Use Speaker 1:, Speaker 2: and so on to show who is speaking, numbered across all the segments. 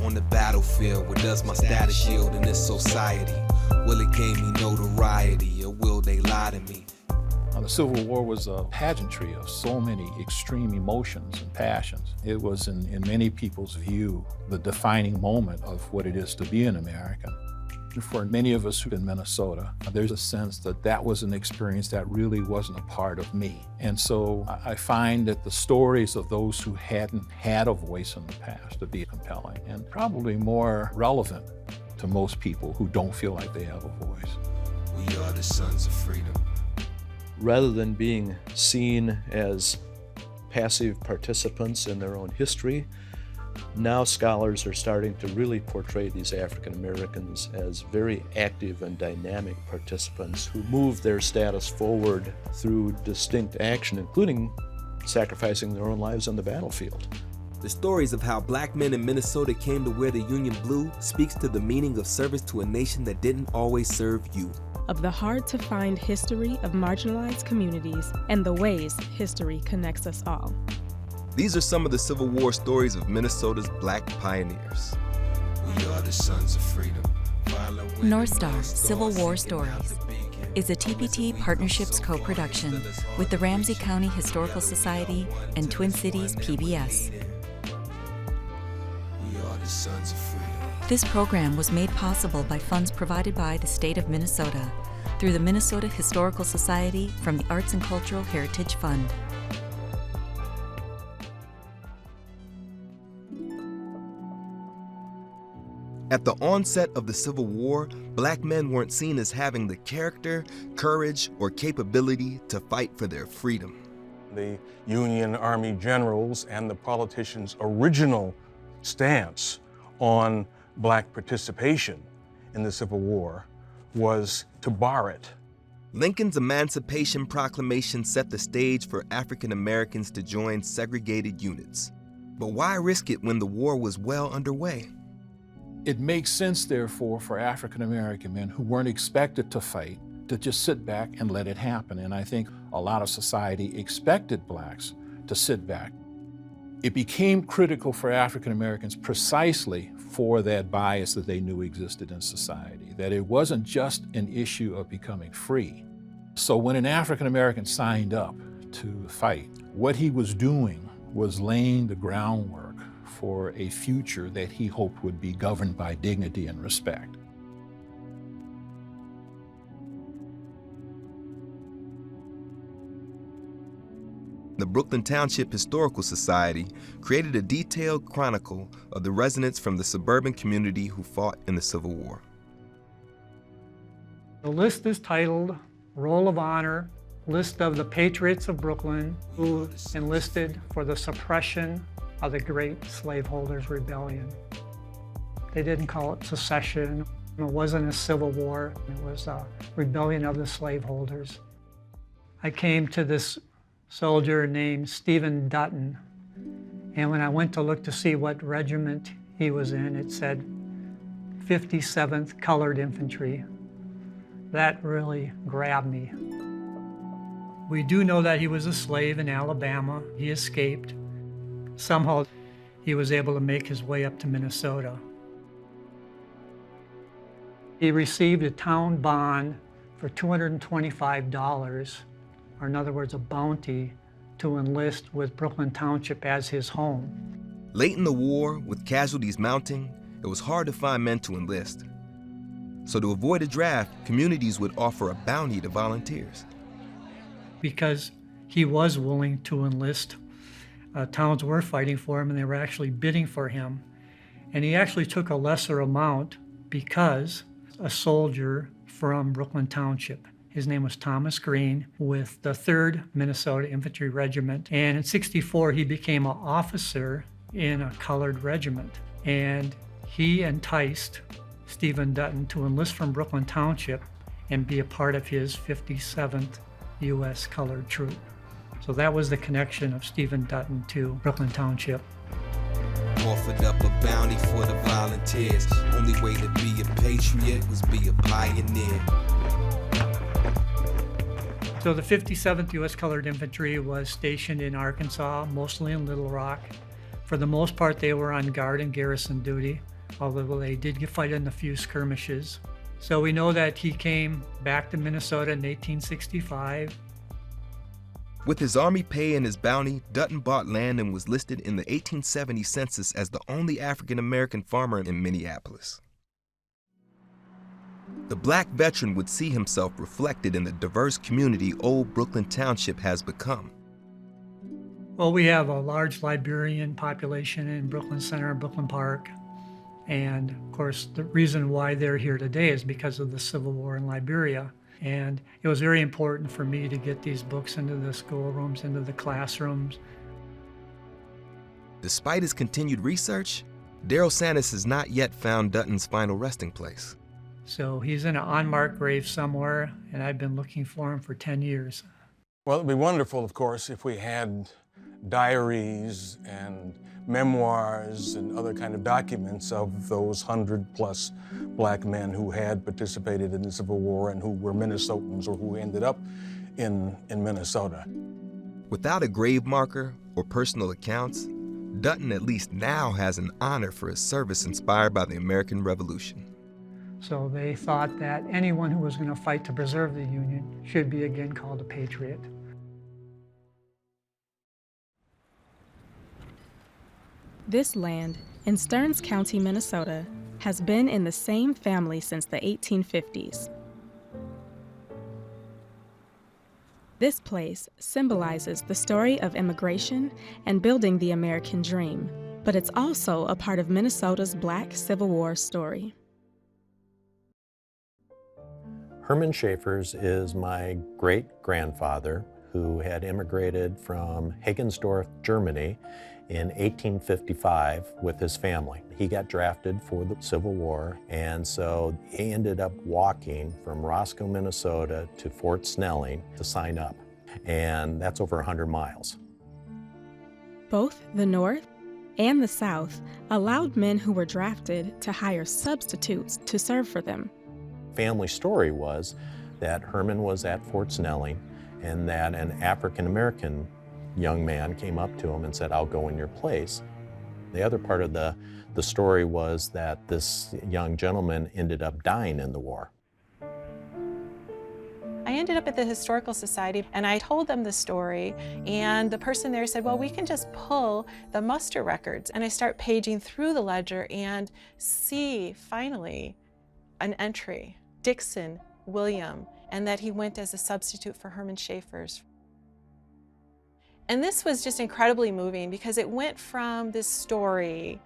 Speaker 1: on the battlefield. What does my status yield in this society? Will it gain me notoriety, or will they lie to me?
Speaker 2: The Civil War was a pageantry of so many extreme emotions and passions. It was, in many people's view, the defining moment of what it is to be an American. For many of us in Minnesota, there's a sense that that was an experience that really wasn't a part of me. And so I find that the stories of those who hadn't had a voice in the past to be compelling and probably more relevant to most people who don't feel like they have a voice.
Speaker 1: We are the sons of freedom.
Speaker 3: Rather than being seen as passive participants in their own history, now scholars are starting to really portray these African Americans as very active and dynamic participants who move their status forward through distinct action, including sacrificing their own lives on the battlefield.
Speaker 1: The stories of how black men in Minnesota came to wear the Union blue speaks to the meaning of service to a nation that didn't always serve you.
Speaker 4: Of the hard-to-find history of marginalized communities and the ways history connects us all.
Speaker 1: These are some of the Civil War stories of Minnesota's black pioneers. We are the sons of freedom.
Speaker 5: North Star Civil War Stories is a TPT Partnerships co-production with the Ramsey County Historical Society and Twin Cities PBS.
Speaker 1: We are the sons of freedom.
Speaker 5: This program was made possible by funds provided by the state of Minnesota through the Minnesota Historical Society from the Arts and Cultural Heritage Fund.
Speaker 1: At the onset of the Civil War, black men weren't seen as having the character, courage, or capability to fight for their freedom.
Speaker 6: The Union Army generals and the politicians' original stance on black participation in the Civil War was to bar it.
Speaker 1: Lincoln's Emancipation Proclamation set the stage for African Americans to join segregated units. But why risk it when the war was well underway?
Speaker 2: It makes sense, therefore, for African American men who weren't expected to fight to just sit back and let it happen. And I think a lot of society expected blacks to sit back. It became critical for African Americans precisely for that bias that they knew existed in society, that it wasn't just an issue of becoming free. So when an African American signed up to fight, what he was doing was laying the groundwork for a future that he hoped would be governed by dignity and respect.
Speaker 1: The Brooklyn Township Historical Society created a detailed chronicle of the residents from the suburban community who fought in the Civil War.
Speaker 7: The list is titled Roll of Honor, List of the Patriots of Brooklyn who enlisted for the suppression of the Great Slaveholders Rebellion. They didn't call it secession. It wasn't a civil war. It was a rebellion of the slaveholders. I came to this soldier named Stephen Dutton, and when I went to look to see what regiment he was in, it said 57th Colored Infantry. That really grabbed me. We do know that he was a slave in Alabama. He escaped. Somehow he was able to make his way up to Minnesota. He received a town bond for $225, or in other words, a bounty, to enlist with Brooklyn Township as his home.
Speaker 1: Late in the war, with casualties mounting, it was hard to find men to enlist. So to avoid a draft, communities would offer a bounty to volunteers.
Speaker 7: Because he was willing to enlist, towns were fighting for him and they were actually bidding for him. And he actually took a lesser amount because a soldier from Brooklyn Township, his name was Thomas Green, with the 3rd Minnesota Infantry Regiment. And in '64, he became an officer in a colored regiment. And he enticed Stephen Dutton to enlist from Brooklyn Township and be a part of his 57th U.S. Colored Troop. So that was the connection of Stephen Dutton to Brooklyn Township.
Speaker 1: Offered up a bounty for the volunteers. Only way to be a patriot was be a pioneer.
Speaker 7: So the 57th U.S. Colored Infantry was stationed in Arkansas, mostly in Little Rock, For the most part, they were on guard and garrison duty, although they did fight in a few skirmishes. So we know that he came back to Minnesota in 1865.
Speaker 1: With his army pay and his bounty, Dutton bought land and was listed in the 1870 census as the only African-American farmer in Minneapolis. The black veteran would see himself reflected in the diverse community Old Brooklyn Township has become.
Speaker 7: Well, we have a large Liberian population in Brooklyn Center and Brooklyn Park. And of course, the reason why they're here today is because of the Civil War in Liberia. And it was very important for me to get these books into the schoolrooms, into the classrooms.
Speaker 1: Despite his continued research, Darrell Sanders has not yet found Dutton's final resting place.
Speaker 7: So he's in an unmarked grave somewhere, and I've been looking for him for 10 years.
Speaker 6: Well, it'd be wonderful, of course, if we had diaries and memoirs and other kind of documents of those 100+ black men who had participated in the Civil War and who were Minnesotans or who ended up in Minnesota.
Speaker 1: Without a grave marker or personal accounts, Dutton at least now has an honor for his service inspired by the American Revolution.
Speaker 7: So they thought that anyone who was going to fight to preserve the Union should be again called a patriot.
Speaker 4: This land in Stearns County, Minnesota, has been in the same family since the 1850s. This place symbolizes the story of immigration and building the American dream, but it's also a part of Minnesota's Black Civil War story.
Speaker 8: Herman Schaffers is my great-grandfather who had immigrated from Hagensdorf, Germany in 1855 with his family. He got drafted for the Civil War, and so he ended up walking from Roscoe, Minnesota to Fort Snelling to sign up, and that's over 100 miles.
Speaker 4: Both the North and the South allowed men who were drafted to hire substitutes to serve for them.
Speaker 8: Family story was that Herman was at Fort Snelling and that an African-American young man came up to him and said, "I'll go in your place." The other part of the story was that this young gentleman ended up dying in the war.
Speaker 9: I ended up at the Historical Society and I told them the story, and the person there said, well, we can just pull the muster records. And I start paging through the ledger and see finally an entry, Dixon, William, and that he went as a substitute for Herman Schaffers. And this was just incredibly moving because it went from this story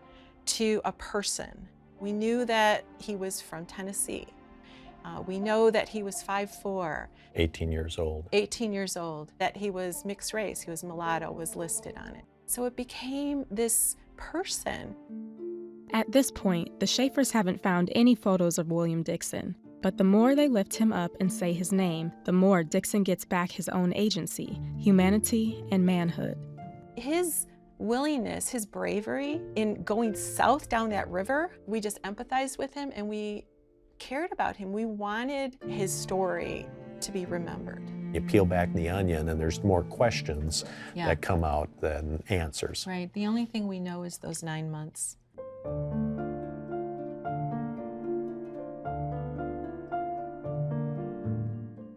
Speaker 9: to a person. We knew that he was from Tennessee. We know that he was 5'4".
Speaker 8: 18 years old.
Speaker 9: 18 years old. That he was mixed race, he was mulatto, was listed on it. So it became this person.
Speaker 4: At this point, the Schaffers haven't found any photos of William Dixon. But the more they lift him up and say his name, the more Dixon gets back his own agency, humanity, and manhood.
Speaker 9: His willingness, his bravery in going south down that river, we just empathized with him and we cared about him. We wanted his story to be remembered.
Speaker 8: You peel back the onion and there's more questions that come out than answers.
Speaker 9: Right. The only thing we know is those 9 months.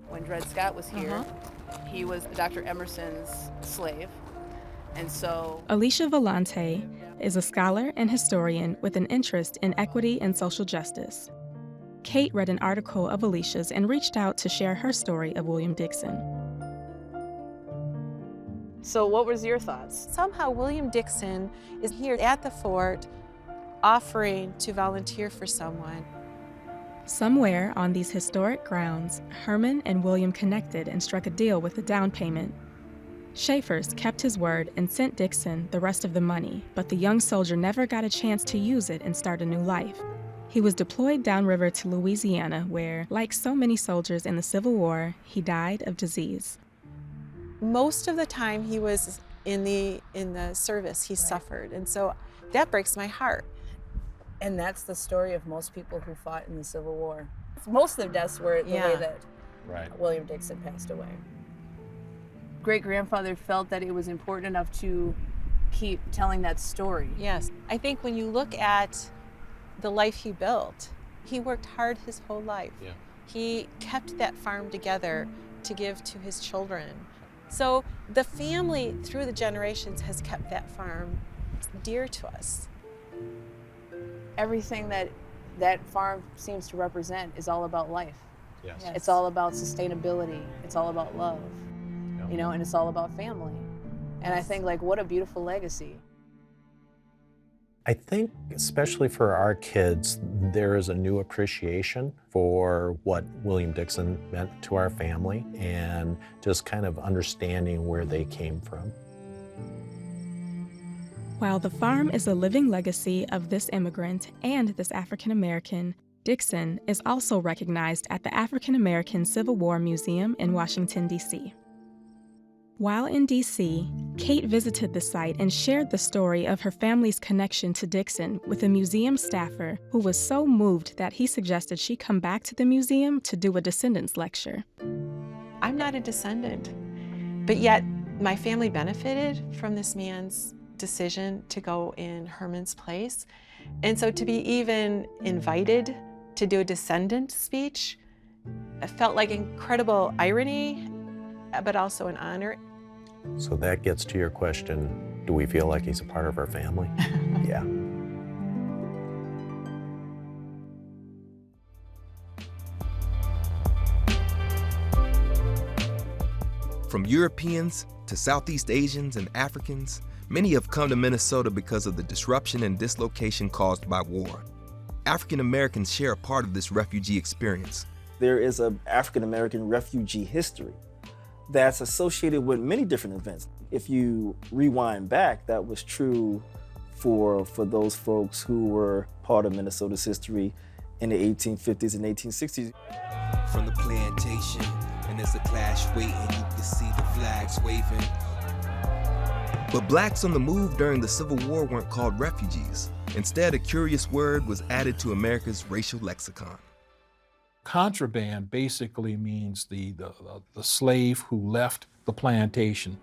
Speaker 10: When Dred Scott was here, he was Dr. Emerson's slave. And so
Speaker 4: Alicia Vellante is a scholar and historian with an interest in equity and social justice. Kate read an article of Alicia's and reached out to share her story of William Dixon.
Speaker 10: So what was your thoughts?
Speaker 9: Somehow William Dixon is here at the fort offering to volunteer for someone.
Speaker 4: Somewhere on these historic grounds, Herman and William connected and struck a deal with a down payment. Schaffers kept his word and sent Dixon the rest of the money, but the young soldier never got a chance to use it and start a new life. He was deployed downriver to Louisiana where, like so many soldiers in the Civil War, he died of disease.
Speaker 9: Most of the time he was in the service, he suffered, and so that breaks my heart.
Speaker 10: And that's the story of most people who fought in the Civil War. Most of their deaths were the way that William Dixon passed away. Great-grandfather felt that it was important enough to keep telling that story.
Speaker 9: Yes. I think when you look at the life he built, he worked hard his whole life.
Speaker 3: Yeah.
Speaker 9: He kept that farm together to give to his children. So the family through the generations has kept that farm dear to us.
Speaker 10: Everything that farm seems to represent is all about life.
Speaker 3: Yes.
Speaker 9: Yes.
Speaker 10: It's all about sustainability. It's all about love,
Speaker 3: Yeah.
Speaker 10: you know, and it's all about family. And I think, like, what a beautiful legacy.
Speaker 8: I think, especially for our kids, there is a new appreciation for what William Dixon meant to our family and just kind of understanding where they came from.
Speaker 4: While the farm is a living legacy of this immigrant and this African American, Dixon is also recognized at the African American Civil War Museum in Washington, D.C. While in D.C., Kate visited the site and shared the story of her family's connection to Dixon with a museum staffer who was so moved that he suggested she come back to the museum to do a descendants lecture.
Speaker 9: I'm not a descendant, but yet my family benefited from this man's decision to go in Herman's place. And so to be even invited to do a descendant speech, it felt like incredible irony, but also an honor.
Speaker 8: So that gets to your question, do we feel like he's a part of our family? Yeah.
Speaker 1: From Europeans to Southeast Asians and Africans, many have come to Minnesota because of the disruption and dislocation caused by war. African Americans share a part of this refugee experience.
Speaker 11: There is an African American refugee history that's associated with many different events. If you rewind back, that was true for those folks who were part of Minnesota's history in the 1850s and 1860s.
Speaker 1: From the plantation, and there's a clash waiting, you can see the flags waving. But blacks on the move during the Civil War weren't called refugees. Instead, a curious word was added to America's racial lexicon.
Speaker 2: Contraband basically means the slave who left the plantation.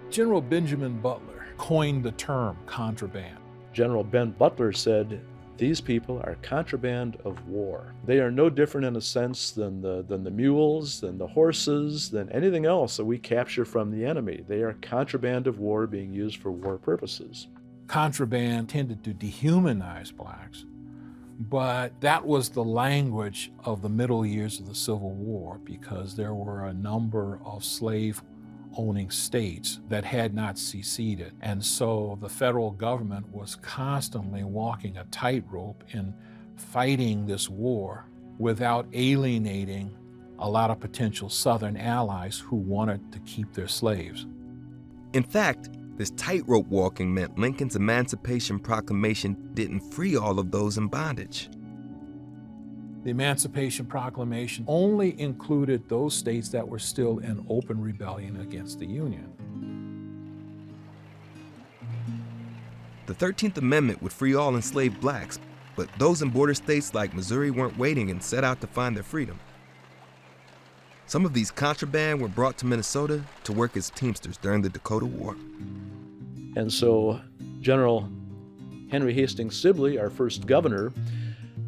Speaker 2: General Benjamin Butler coined the term contraband.
Speaker 3: General Ben Butler said, these people are contraband of war. They are no different in a sense than the mules, than the horses, than anything else that we capture from the enemy. They are contraband of war being used for war purposes.
Speaker 2: Contraband tended to dehumanize blacks, but that was the language of the middle years of the Civil War because there were a number of slave-owning states that had not seceded. And so the federal government was constantly walking a tightrope in fighting this war without alienating a lot of potential Southern allies who wanted to keep their slaves.
Speaker 1: In fact, this tightrope walking meant Lincoln's Emancipation Proclamation didn't free all of those in bondage.
Speaker 2: The Emancipation Proclamation only included those states that were still in open rebellion against the Union.
Speaker 1: The 13th Amendment would free all enslaved blacks, but those in border states like Missouri weren't waiting and set out to find their freedom. Some of these contraband were brought to Minnesota to work as teamsters during the Dakota War.
Speaker 3: And so General Henry Hastings Sibley, our first governor,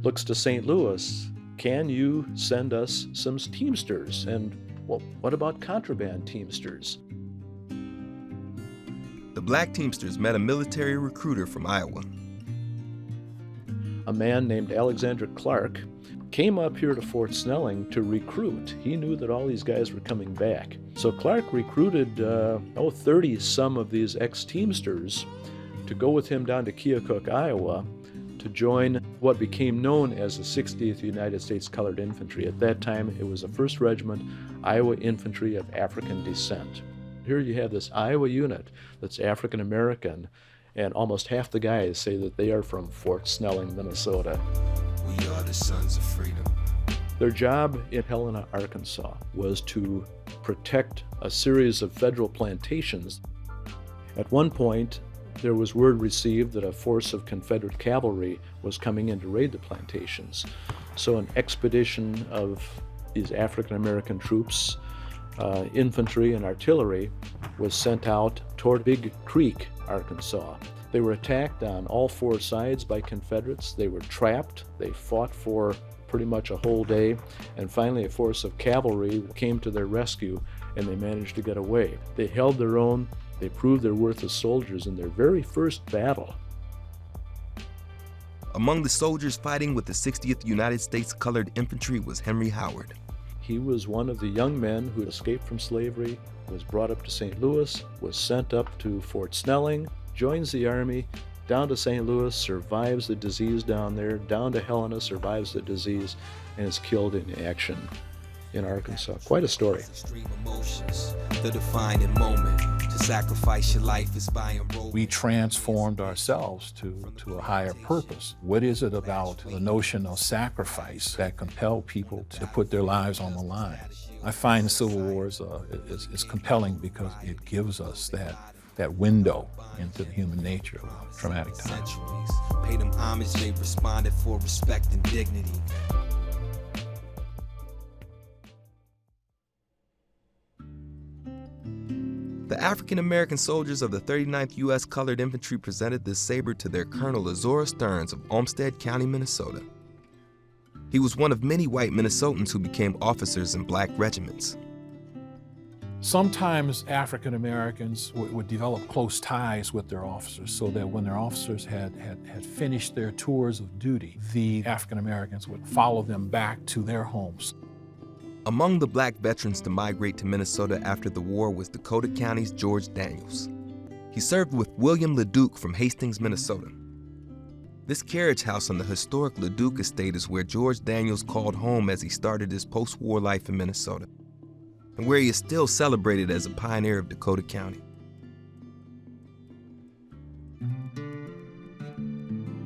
Speaker 3: looks to St. Louis. Can you send us some teamsters? And well, what about contraband teamsters?
Speaker 1: The black teamsters met a military recruiter from Iowa.
Speaker 3: A man named Alexander Clark came up here to Fort Snelling to recruit. He knew that all these guys were coming back. So Clark recruited 30-some of these ex-teamsters to go with him down to Keokuk, Iowa, to join what became known as the 60th United States Colored Infantry. At that time, it was the 1st Regiment, Iowa Infantry of African descent. Here you have this Iowa unit that's African American, and almost half the guys say that they are from Fort Snelling, Minnesota.
Speaker 1: We are the sons of freedom.
Speaker 3: Their job in Helena, Arkansas, was to protect a series of federal plantations. At one point, there was word received that a force of Confederate cavalry was coming in to raid the plantations. So an expedition of these African American troops infantry and artillery was sent out toward Big Creek, Arkansas. They were attacked on all four sides by Confederates. They were trapped. They fought for pretty much a whole day, and finally a force of cavalry came to their rescue, and they managed to get away. They held their own. They proved their worth as soldiers in their very first battle.
Speaker 1: Among the soldiers fighting with the 60th United States Colored Infantry was Henry Howard.
Speaker 3: He was one of the young men who escaped from slavery, was brought up to St. Louis, was sent up to Fort Snelling, joins the Army, down to St. Louis, survives the disease down there, down to Helena, survives the disease, and is killed in action in Arkansas. Quite a story.
Speaker 1: The defining moment to sacrifice your life is by enrollment.
Speaker 2: We transformed ourselves to a higher purpose. What is it about the notion of sacrifice that compelled people to put their lives on the line? I find the Civil War is compelling because it gives us that window into the human nature of a traumatic time.
Speaker 1: Pay them homage, they responded for respect and dignity. The African-American soldiers of the 39th U.S. Colored Infantry presented this saber to their Colonel Azora Stearns of Olmsted County, Minnesota. He was one of many white Minnesotans who became officers in black regiments.
Speaker 2: Sometimes African Americans would develop close ties with their officers, so that when their officers had finished their tours of duty, the African Americans would follow them back to their homes.
Speaker 1: Among the black veterans to migrate to Minnesota after the war was Dakota County's George Daniels. He served with William LeDuc from Hastings, Minnesota. This carriage house on the historic LeDuc estate is where George Daniels called home as he started his post-war life in Minnesota, and where he is still celebrated as a pioneer of Dakota County.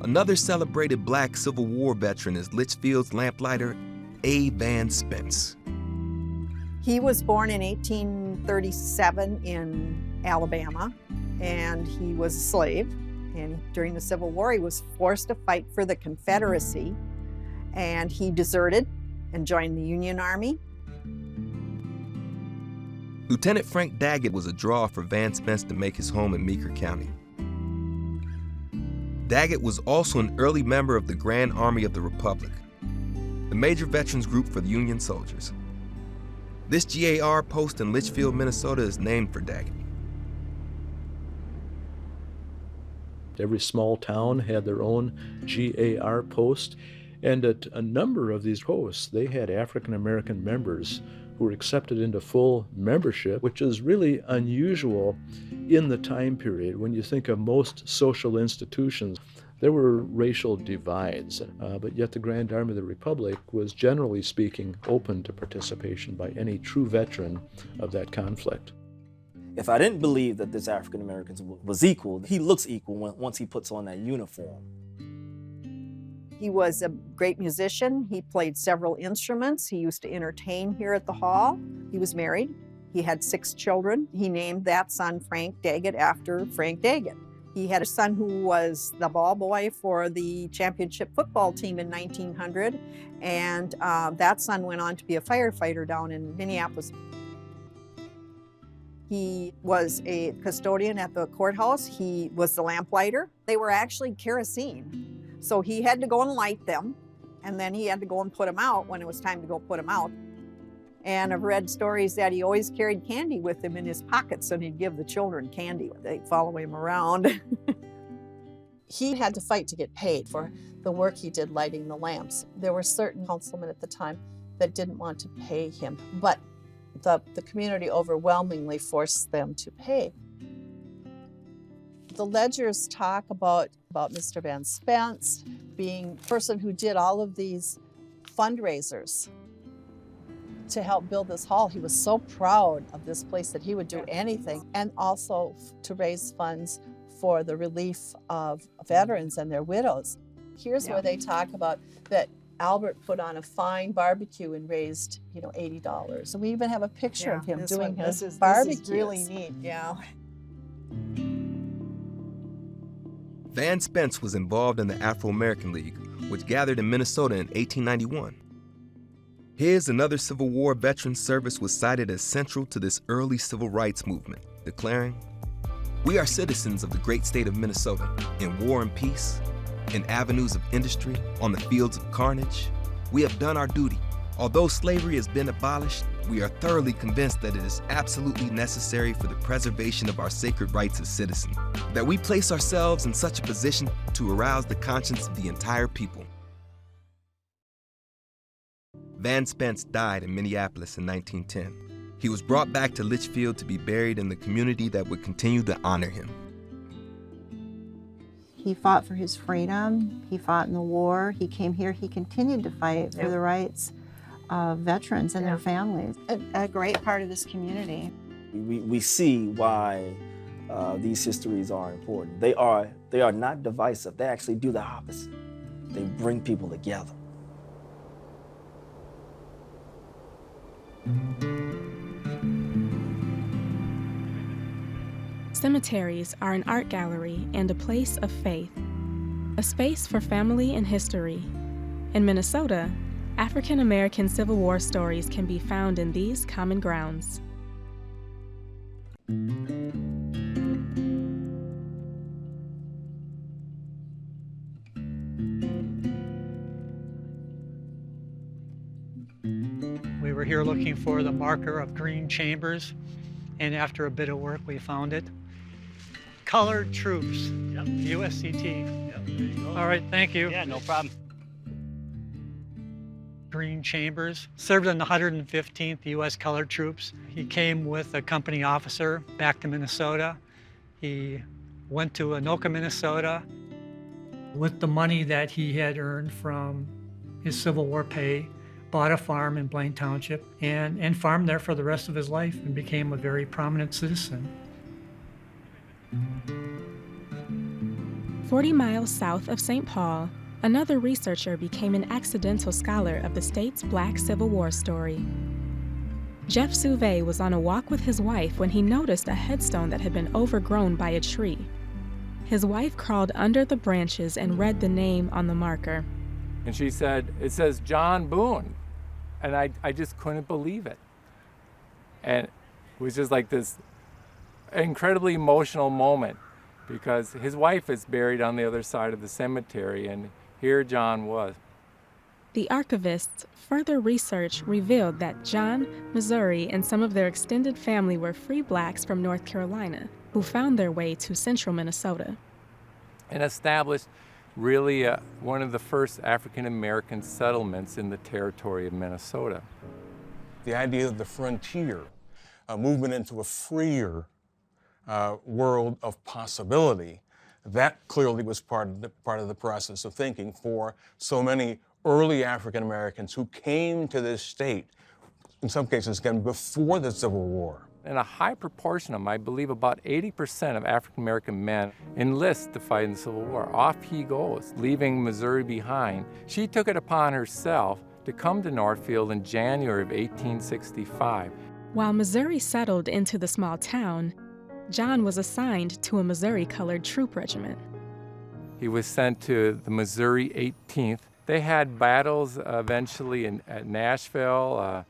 Speaker 1: Another celebrated black Civil War veteran is Litchfield's lamplighter, A. Van Spence.
Speaker 12: He was born in 1837 in Alabama, and he was a slave. And during the Civil War, he was forced to fight for the Confederacy, and he deserted and joined the Union Army.
Speaker 1: Lieutenant Frank Daggett was a draw for Van Spence to make his home in Meeker County. Daggett was also an early member of the Grand Army of the Republic, the major veterans group for the Union soldiers. This GAR post in Litchfield, Minnesota is named for Daggett.
Speaker 3: Every small town had their own GAR post, and at a number of these posts, they had African American members who were accepted into full membership, which is really unusual in the time period. When you think of most social institutions, there were racial divides, but yet the Grand Army of the Republic was, generally speaking, open to participation by any true veteran of that conflict.
Speaker 11: If I didn't believe that this African American was equal, he looks equal once he puts on that uniform.
Speaker 12: He was a great musician. He played several instruments. He used to entertain here at the hall. He was married. He had 6 children. He named that son Frank Daggett after Frank Daggett. He had a son who was the ball boy for the championship football team in 1900, and that son went on to be a firefighter down in Minneapolis. He was a custodian at the courthouse. He was the lamplighter. They were actually kerosene, so he had to go and light them, and then he had to go and put them out when it was time to go put them out. And I've read stories that he always carried candy with him in his pockets, and he'd give the children candy. They'd follow him around.
Speaker 13: He had to fight to get paid for the work he did lighting the lamps. There were certain councilmen at the time that didn't want to pay him, but the community overwhelmingly forced them to pay. The ledgers talk about Mr. Van Spence being the person who did all of these fundraisers to help build this hall. He was so proud of this place that he would do anything, and also to raise funds for the relief of veterans and their widows. Here's where they talk about that Albert put on a fine barbecue and raised, $80. And we even have a picture of him doing his barbecue.
Speaker 12: This is really neat, yeah.
Speaker 1: Van Spence was involved in the Afro-American League, which gathered in Minnesota in 1891. His and other Civil War veterans' service was cited as central to this early civil rights movement, declaring, "We are citizens of the great state of Minnesota, in war and peace, in avenues of industry, on the fields of carnage. We have done our duty. Although slavery has been abolished, we are thoroughly convinced that it is absolutely necessary for the preservation of our sacred rights as citizens, that we place ourselves in such a position to arouse the conscience of the entire people." Van Spence died in Minneapolis in 1910. He was brought back to Litchfield to be buried in the community that would continue to honor him.
Speaker 14: He fought for his freedom. He fought in the war. He came here. He continued to fight for the rights of veterans and their families. A great part of this community.
Speaker 11: We see why these histories are important. They are not divisive. They actually do the opposite. They bring people together.
Speaker 4: Cemeteries are an art gallery and a place of faith, a space for family and history. In Minnesota, African American Civil War stories can be found in these common grounds.
Speaker 7: We were here looking for the marker of green chambers, and after a bit of work, we found it. Colored troops, USCT.
Speaker 15: Yep, there you go.
Speaker 7: All right, thank you.
Speaker 15: Yeah, no problem.
Speaker 7: Green Chambers served in the 115th U.S. Colored Troops. He came with a company officer back to Minnesota. He went to Anoka, Minnesota. With the money that he had earned from his Civil War pay, bought a farm in Blaine Township and farmed there for the rest of his life and became a very prominent citizen.
Speaker 4: 40 miles south of St. Paul, another researcher became an accidental scholar of the state's Black Civil War story. Jeff Suve was on a walk with his wife when he noticed a headstone that had been overgrown by a tree. His wife crawled under the branches and read the name on the marker.
Speaker 16: And she said, "It says John Boone." And I just couldn't believe it. And it was just like this incredibly emotional moment because his wife is buried on the other side of the cemetery, and here John was.
Speaker 4: The archivists' further research revealed that John, Missouri, and some of their extended family were free blacks from North Carolina who found their way to central Minnesota.
Speaker 16: And established really one of the first African-American settlements in the territory of Minnesota.
Speaker 6: The idea of the frontier, a movement into a freer world of possibility, that clearly was part of the process of thinking for so many early African Americans who came to this state, in some cases again before the Civil War.
Speaker 16: And a high proportion of them, I believe about 80% of African American men enlist to fight in the Civil War. Off he goes, leaving Missouri behind. She took it upon herself to come to Northfield in January of 1865.
Speaker 4: While Missouri settled into the small town, John was assigned to a Missouri-colored troop regiment.
Speaker 16: He was sent to the Missouri 18th. They had battles eventually at Nashville,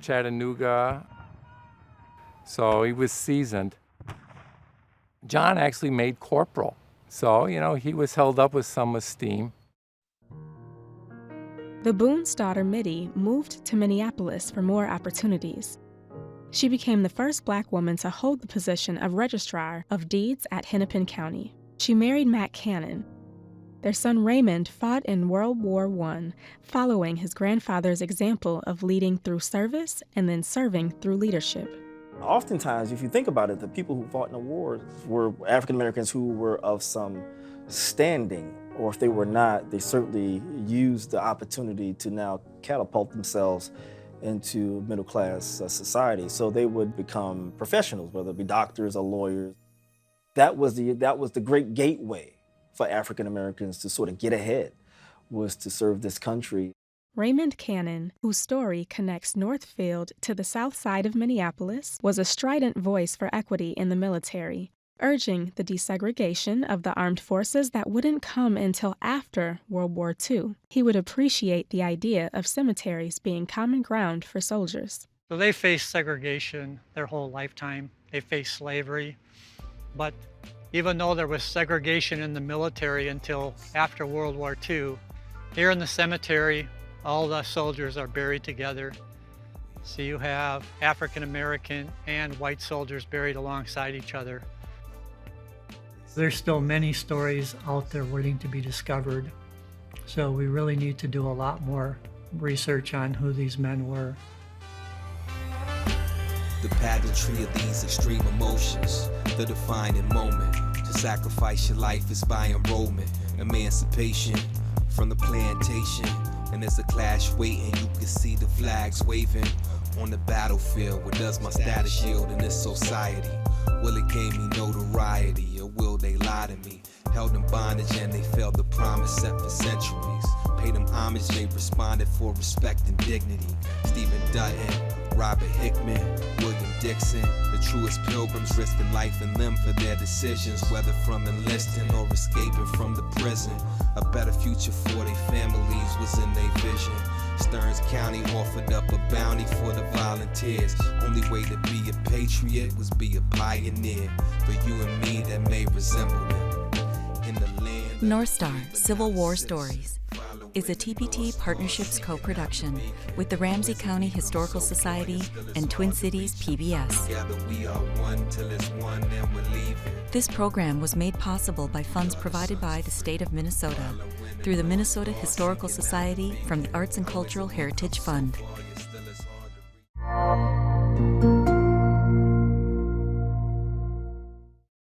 Speaker 16: Chattanooga, so he was seasoned. John actually made corporal, so, he was held up with some esteem.
Speaker 4: The Boone's daughter, Mittie, moved to Minneapolis for more opportunities. She became the first Black woman to hold the position of Registrar of Deeds at Hennepin County. She married Matt Cannon. Their son Raymond fought in World War I, following his grandfather's example of leading through service and then serving through leadership.
Speaker 11: Oftentimes, if you think about it, the people who fought in the wars were African Americans who were of some standing, or if they were not, they certainly used the opportunity to now catapult themselves into middle-class society. So they would become professionals, whether it be doctors or lawyers. That was the great gateway for African Americans to sort of get ahead, was to serve this country.
Speaker 4: Raymond Cannon, whose story connects Northfield to the south side of Minneapolis, was a strident voice for equity in the military. urging the desegregation of the armed forces that wouldn't come until after World War II. He would appreciate the idea of cemeteries being common ground for soldiers.
Speaker 7: So they faced segregation their whole lifetime. They faced slavery. But even though there was segregation in the military until after World War II, here in the cemetery, all the soldiers are buried together. So you have African American and white soldiers buried alongside each other. There's still many stories out there waiting to be discovered. So we really need to do a lot more research on who these men were.
Speaker 1: The pageantry of these extreme emotions, the defining moment. To sacrifice your life is by enrollment, emancipation from the plantation. And there's a clash waiting, you can see the flags waving on the battlefield. What does my status yield in this society? Will it gain me notoriety, or will they lie to me? Held in bondage and they failed the promise set for centuries. Paid them homage, they responded for respect and dignity. Stephen Dutton, Robert Hickman, William Dixon, the truest pilgrims risking life and limb for their decisions, whether from enlisting or escaping from the prison. A better future for their families was in their vision. Stearns County offered up a bounty for the volunteers. Only way to be a patriot was be a pioneer. For you and me that may resemble them. In the land
Speaker 5: North Star Civil War Stories is a TPT Partnerships co-production with the Ramsey County Historical Society and Twin Cities PBS. This program was made possible by funds provided by the state of Minnesota through the Minnesota Historical Society from the Arts and Cultural Heritage Fund.